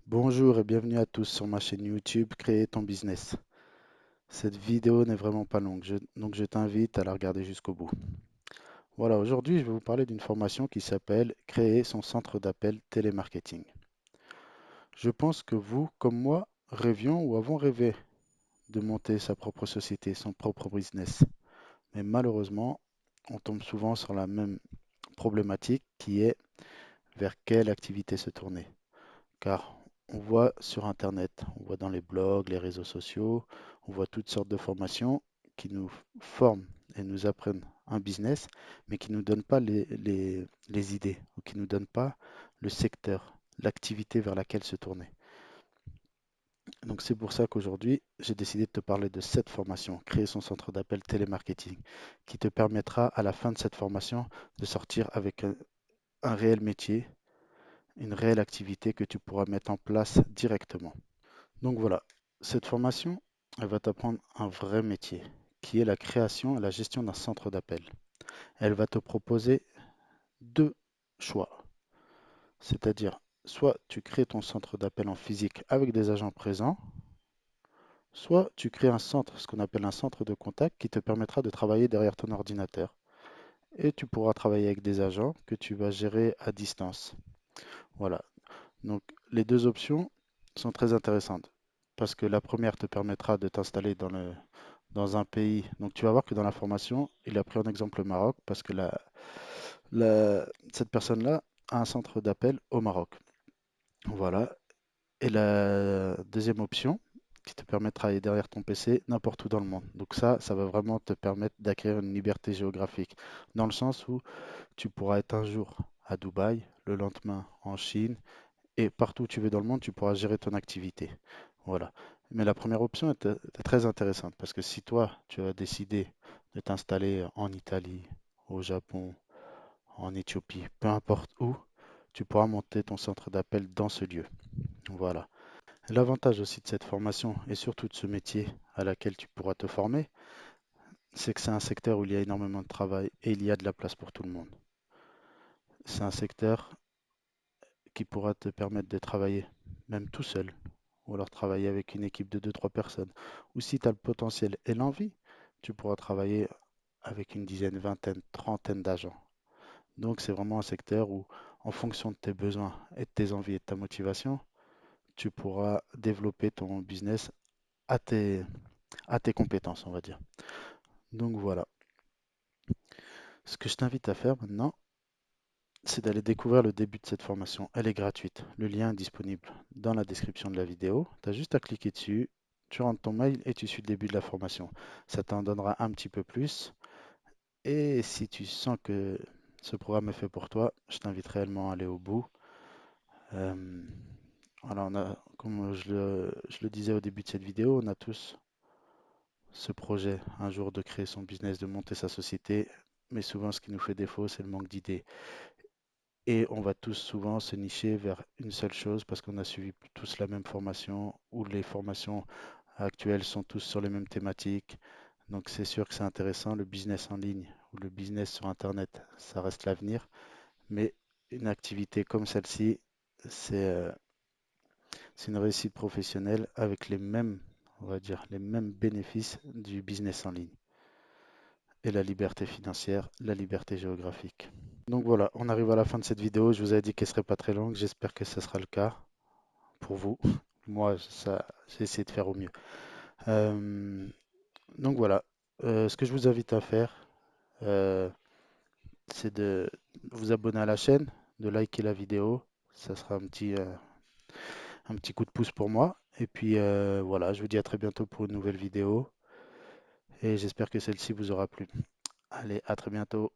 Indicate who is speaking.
Speaker 1: Bonjour et bienvenue à tous sur ma chaîne YouTube Créer ton business. Cette vidéo n'est vraiment pas longue, donc je t'invite à la regarder jusqu'au bout. Voilà, aujourd'hui je vais vous parler d'une formation qui s'appelle Créer son centre d'appel télémarketing. Je pense que vous, comme moi, rêvions ou avons rêvé de monter sa propre société, son propre business. Mais malheureusement, on tombe souvent sur la même problématique qui est vers quelle activité se tourner. Car on voit sur Internet, on voit dans les blogs, les réseaux sociaux, on voit toutes sortes de formations qui nous forment et nous apprennent un business, mais qui ne nous donnent pas les idées ou qui ne nous donnent pas le secteur, l'activité vers laquelle se tourner. Donc c'est pour ça qu'aujourd'hui, j'ai décidé de te parler de cette formation, créer son centre d'appel télémarketing, qui te permettra à la fin de cette formation de sortir avec un réel métier, une réelle activité que tu pourras mettre en place directement. Donc voilà, cette formation, elle va t'apprendre un vrai métier, qui est la création et la gestion d'un centre d'appel. Elle va te proposer deux choix, c'est-à-dire soit tu crées ton centre d'appel en physique avec des agents présents, soit tu crées un centre, ce qu'on appelle un centre de contact, qui te permettra de travailler derrière ton ordinateur. Et tu pourras travailler avec des agents que tu vas gérer à distance. Voilà, donc les deux options sont très intéressantes, parce que la première te permettra de t'installer dans un pays. Donc tu vas voir que dans la formation, il a pris en exemple le Maroc parce que cette personne-là a un centre d'appel au Maroc. Voilà. Et la deuxième option qui te permet de travailler derrière ton PC n'importe où dans le monde. Donc ça va vraiment te permettre d'acquérir une liberté géographique, dans le sens où tu pourras être un jour à Dubaï, le lendemain en Chine, et partout où tu veux dans le monde, tu pourras gérer ton activité. Voilà. Mais la première option est très intéressante parce que si toi, tu as décidé de t'installer en Italie, au Japon, en Éthiopie, peu importe où, tu pourras monter ton centre d'appel dans ce lieu. Voilà. L'avantage aussi de cette formation et surtout de ce métier à laquelle tu pourras te former, c'est que c'est un secteur où il y a énormément de travail et il y a de la place pour tout le monde. C'est un secteur qui pourra te permettre de travailler même tout seul, ou alors travailler avec une équipe de deux-trois personnes. Ou si tu as le potentiel et l'envie, tu pourras travailler avec une dizaine, vingtaine, trentaine d'agents. Donc c'est vraiment un secteur où, en fonction de tes besoins et de tes envies et de ta motivation, tu pourras développer ton business à tes compétences, on va dire. Donc voilà. Ce que je t'invite à faire maintenant, c'est d'aller découvrir le début de cette formation. Elle est gratuite. Le lien est disponible dans la description de la vidéo. Tu as juste à cliquer dessus, tu rentres ton mail et tu suis le début de la formation. Ça t'en donnera un petit peu plus. Et si tu sens que ce programme est fait pour toi, je t'invite réellement à aller au bout. Euh, voilà, comme je le disais au début de cette vidéo, on a tous ce projet un jour de créer son business, de monter sa société. Mais souvent, ce qui nous fait défaut, c'est le manque d'idées. Et on va tous souvent se nicher vers une seule chose parce qu'on a suivi tous la même formation ou les formations actuelles sont tous sur les mêmes thématiques. Donc c'est sûr que c'est intéressant. Le business en ligne ou le business sur Internet, ça reste l'avenir. Mais une activité comme celle-ci, c'est euh, c'est une réussite professionnelle avec les mêmes, on va dire, les mêmes bénéfices du business en ligne. Et la liberté financière, la liberté géographique. Donc voilà, on arrive à la fin de cette vidéo. Je vous avais dit qu'elle serait pas très longue. J'espère que ce sera le cas pour vous. Moi, j'ai essayé de faire au mieux. Euh, donc voilà, ce que je vous invite à faire, euh, c'est de vous abonner à la chaîne, de liker la vidéo. Ça sera un petit coup de pouce pour moi. Et puis voilà, je vous dis à très bientôt pour une nouvelle vidéo. Et j'espère que celle-ci vous aura plu. Allez, à très bientôt.